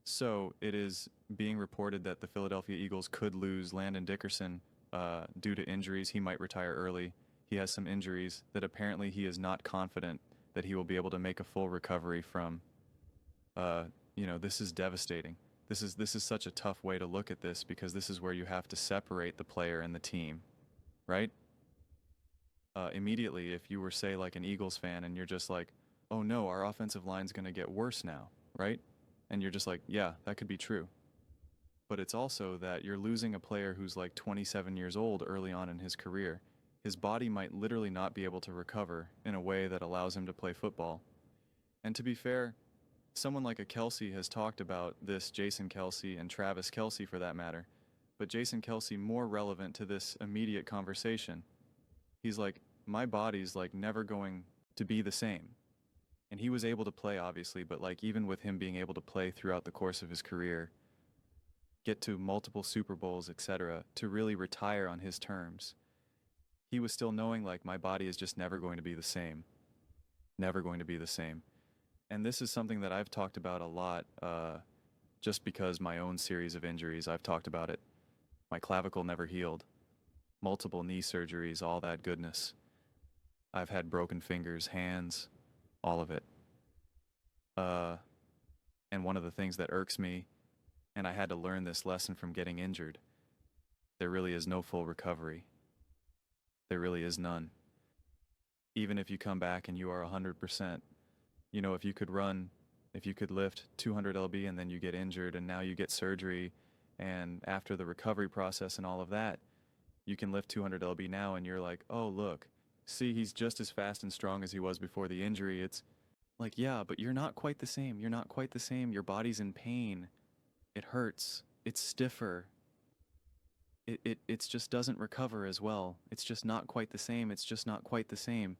So it is being reported that the Philadelphia Eagles could lose Landon Dickerson due to injuries. He might retire early. He has some injuries that apparently he is not confident that he will be able to make a full recovery from. Uh, this is devastating. This is such a tough way to look at this because this is where you have to separate the player and the team, right? Immediately, if you were, say, like an Eagles fan and you're just like, oh no, our offensive line's going to get worse now, right? And you're just like, yeah, that could be true. But it's also that you're losing a player who's like 27 years old early on in his career. His body might literally not be able to recover in a way that allows him to play football. And to be fair, someone like a Kelsey has talked about this, Jason Kelsey and Travis Kelsey for that matter, but Jason Kelsey more relevant to this immediate conversation. He's like, my body's like never going to be the same. And he was able to play, obviously, but like even with him being able to play throughout the course of his career, get to multiple Super Bowls, etc., to really retire on his terms, he was still knowing like my body is just never going to be the same. Never going to be the same. And this is something that I've talked about a lot, just because my own series of injuries, I've talked about it. My clavicle never healed, multiple knee surgeries, all that goodness. I've had broken fingers, hands, all of it. Uh, and one of the things that irks me, and I had to learn this lesson from getting injured, there really is no full recovery. There really is none. Even if you come back and you are 100%, if you could run, if you could lift 200 lb and then you get injured and now you get surgery, and after the recovery process and all of that, you can lift 200 lb now and you're like, oh, look, see, he's just as fast and strong as he was before the injury. It's like, yeah, but you're not quite the same. You're not quite the same. Your body's in pain. It hurts. It's stiffer. It's just doesn't recover as well. It's just not quite the same. It's just not quite the same.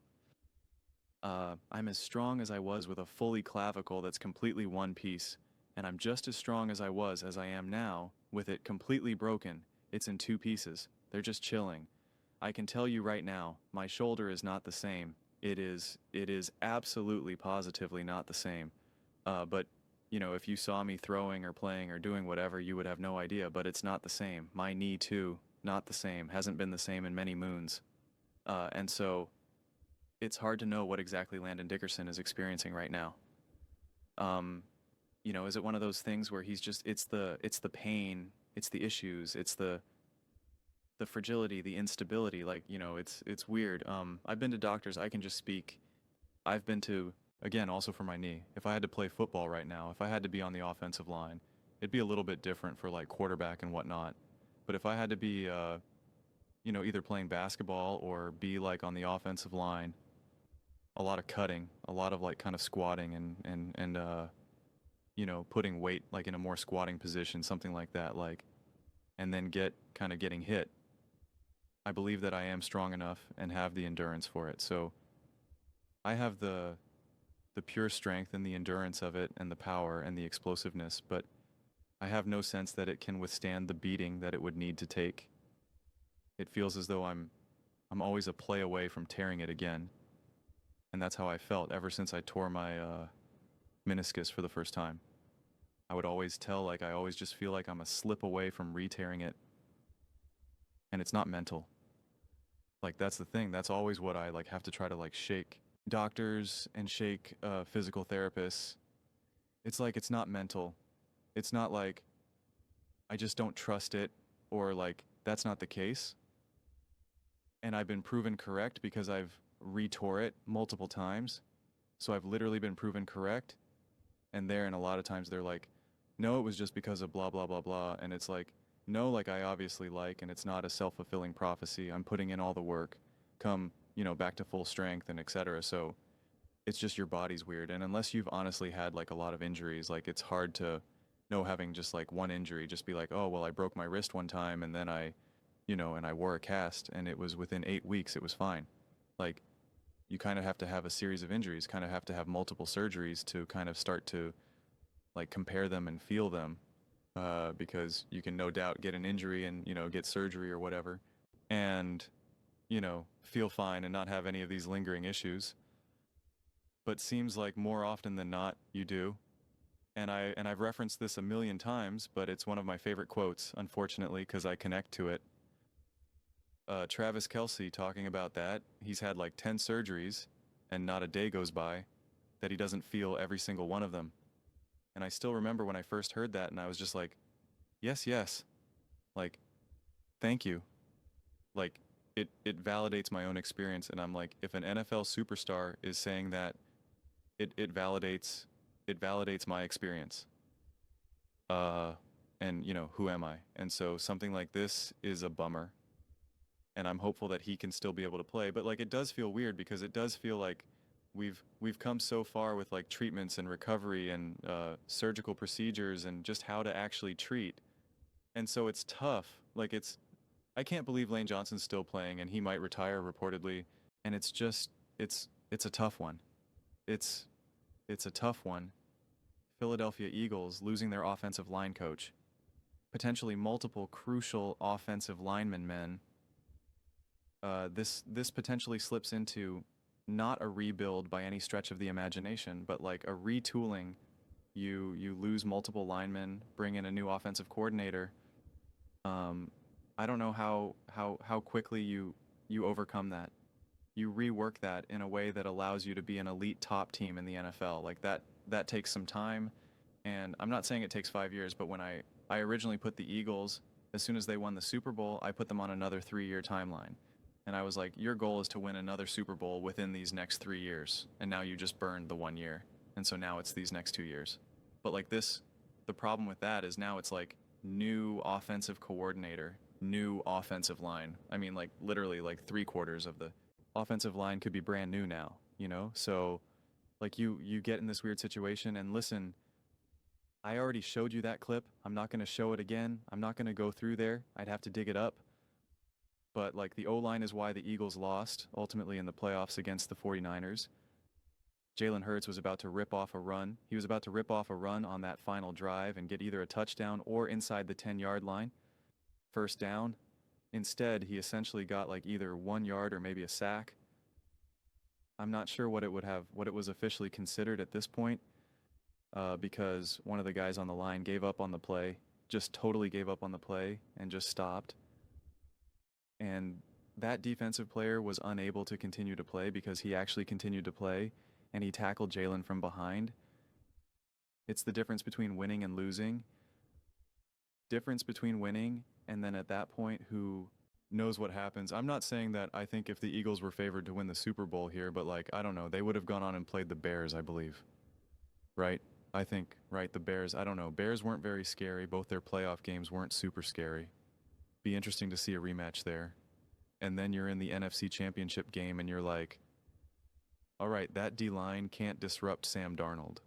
I'm as strong as I was with a fully clavicle that's completely one piece, and I'm just as strong as I am now with it completely broken. It's in two pieces. They're just chilling. I can tell you right now, my shoulder is not the same. It is absolutely positively not the same. But if you saw me throwing or playing or doing whatever, you would have no idea, but it's not the same. My knee too, not the same, hasn't been the same in many moons. And so it's hard to know what exactly Landon Dickerson is experiencing right now. Um, is it one of those things where it's the pain, it's the issues, it's the fragility, the instability, like, it's weird. I've been to doctors, I can just speak. I've been to, again, also for my knee. If I had to play football right now, if I had to be on the offensive line, it'd be a little bit different for like quarterback and whatnot. But if I had to be, either playing basketball or be like on the offensive line, a lot of cutting, a lot of like kind of squatting and putting weight like in a more squatting position, something like that, like, and then getting hit. I believe that I am strong enough and have the endurance for it. So I have the pure strength and the endurance of it and the power and the explosiveness, but I have no sense that it can withstand the beating that it would need to take. It feels as though I'm always a play away from tearing it again. And that's how I felt ever since I tore my meniscus for the first time. I would always I always just feel like I'm a slip away from re-tearing it. And it's not mental. Like, that's the thing. That's always what I like have to try to like shake doctors and shake physical therapists. It's like it's not mental. It's not like I just don't trust it, or like that's not the case. And I've been proven correct because I've retore it multiple times. So I've literally been proven correct. And a lot of times they're like, no, it was just because of blah, blah, blah, blah. And it's like, no, like I obviously like, and it's not a self-fulfilling prophecy. I'm putting in all the work, come, back to full strength and etc. So it's just your body's weird. And unless you've honestly had like a lot of injuries, like it's hard to know, having just like one injury, just be like, oh, well, I broke my wrist one time and then and I wore a cast and it was within 8 weeks, it was fine. Like, you kind of have to have a series of injuries, kind of have to have multiple surgeries to kind of start to like compare them and feel them, because you can no doubt get an injury and get surgery or whatever, and feel fine and not have any of these lingering issues. But seems like more often than not you do. And I've referenced this a million times, but it's one of my favorite quotes, unfortunately, because I connect to it. Travis Kelce talking about that. He's had like 10 surgeries, and not a day goes by that he doesn't feel every single one of them. And I still remember when I first heard that, and I was just like, yes, yes. Like, thank you. Like, it validates my own experience. And I'm like, if an NFL superstar is saying that, it validates my experience. Uh, and you know, who am I? And so something like this is a bummer. And I'm hopeful that he can still be able to play. But like, it does feel weird because it does feel like we've come so far with like treatments and recovery and surgical procedures and just how to actually treat. And so it's tough. Like I can't believe Lane Johnson's still playing and he might retire reportedly. And it's just it's a tough one. It's it's a tough one. Philadelphia Eagles losing their offensive line coach, potentially multiple crucial offensive lineman men. This potentially slips into not a rebuild by any stretch of the imagination, but like a retooling. You lose multiple linemen, bring in a new offensive coordinator. Um, I don't know how quickly you overcome that. You rework that in a way that allows you to be an elite top team in the NFL. Like that takes some time, and I'm not saying it takes 5 years, but when I originally put the Eagles, as soon as they won the Super Bowl, I put them on another 3-year timeline. And I was like, your goal is to win another Super Bowl within these next 3 years. And now you just burned the 1 year. And so now it's these next 2 years. But like this, the problem with that is now it's like new offensive coordinator, new offensive line. I mean, like literally like 3/4 of the offensive line could be brand new now, you know? So like you get in this weird situation and listen, I already showed you that clip. I'm not going to show it again. I'm not going to go through there. I'd have to dig it up. But like the O-line is why the Eagles lost ultimately in the playoffs against the 49ers. Jalen Hurts was about to rip off a run. He was about to rip off a run on that final drive and get either a touchdown or inside the 10-yard line. First down. Instead, he essentially got like either 1 yard or maybe a sack. I'm not sure what it was officially considered at this point, because one of the guys on the line gave up on the play, just totally gave up on the play and just stopped. And that defensive player was unable to continue to play because he actually continued to play and he tackled Jalen from behind. It's the difference between winning and losing. Difference between winning and then at that point who knows what happens. I'm not saying that I think if the Eagles were favored to win the Super Bowl here, but like, I don't know, they would have gone on and played the Bears, I believe. Right? I think, right, the Bears, I don't know. Bears weren't very scary. Both their playoff games weren't super scary. Be interesting to see a rematch there. And then you're in the NFC Championship game and you're like, all right, that D-line can't disrupt Sam Darnold.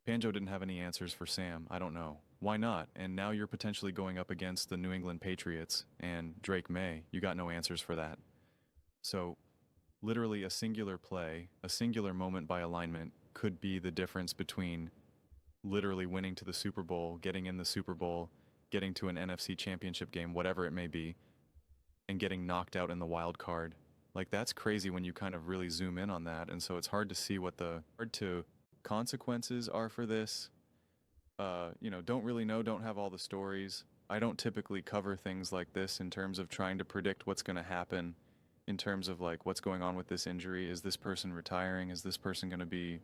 Banjo didn't have any answers for Sam. I don't know. Why not? And now you're potentially going up against the New England Patriots and Drake May. You got no answers for that. So literally a singular play, a singular moment by alignment could be the difference between literally winning to the Super Bowl, getting in the Super Bowl, getting to an NFC Championship game, whatever it may be, and getting knocked out in the wild card. Like that's crazy when you kind of really zoom in on that. And so it's hard to see what the consequences are for this. You know, don't really know, don't have all the stories. I don't typically cover things like this in terms of trying to predict what's going to happen in terms of like what's going on with this injury. Is this person retiring? Is this person going to be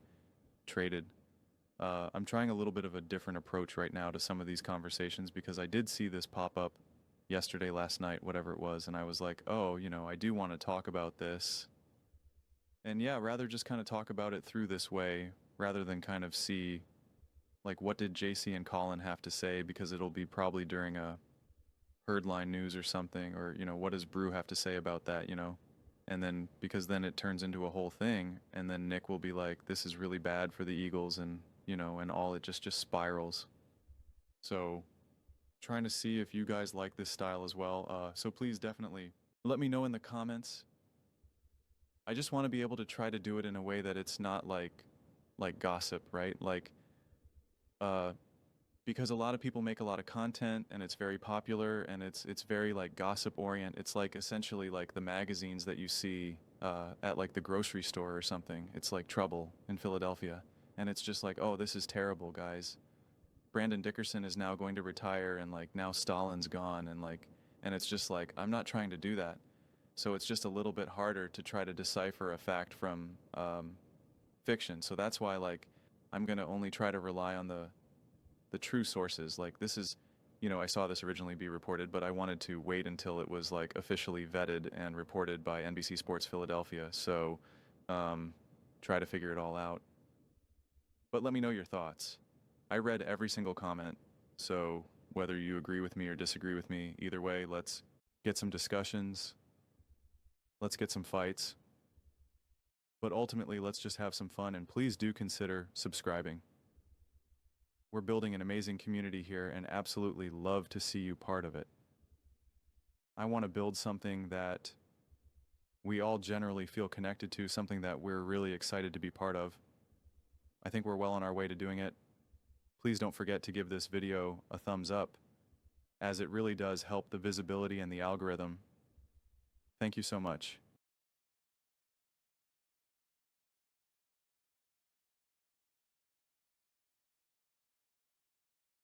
traded? I'm trying a little bit of a different approach right now to some of these conversations because I did see this pop up yesterday, last night, whatever it was, and I was like, oh, you know, I do want to talk about this. And yeah, rather just kind of talk about it through this way rather than kind of see like what did JC and Colin have to say, because it'll be probably during a herdline news or something, or you know, what does Brew have to say about that, you know? And then because then it turns into a whole thing and then Nick will be like, this is really bad for the Eagles, and you know, and all it just spirals. So trying to see if you guys like this style as well. So please definitely let me know in the comments. I just want to be able to try to do it in a way that it's not like gossip, right? Like because a lot of people make a lot of content and it's very popular and it's very like gossip orient. It's like essentially like the magazines that you see at like the grocery store or something. It's like Trouble in Philadelphia. And it's just like, oh, this is terrible, guys. Brandon Dickerson is now going to retire, and like now Stalin's gone, and it's just like, I'm not trying to do that. So it's just a little bit harder to try to decipher a fact from fiction. So that's why, like, I'm going to only try to rely on the true sources. Like, this is, I saw this originally be reported, but I wanted to wait until it was like officially vetted and reported by NBC Sports Philadelphia. So try to figure it all out. But let me know your thoughts. I read every single comment, so whether you agree with me or disagree with me, either way, let's get some discussions, let's get some fights, but ultimately, let's just have some fun, and please do consider subscribing. We're building an amazing community here and absolutely love to see you part of it. I want to build something that we all generally feel connected to, something that we're really excited to be part of. I think we're well on our way to doing it. Please don't forget to give this video a thumbs up, as it really does help the visibility and the algorithm. Thank you so much.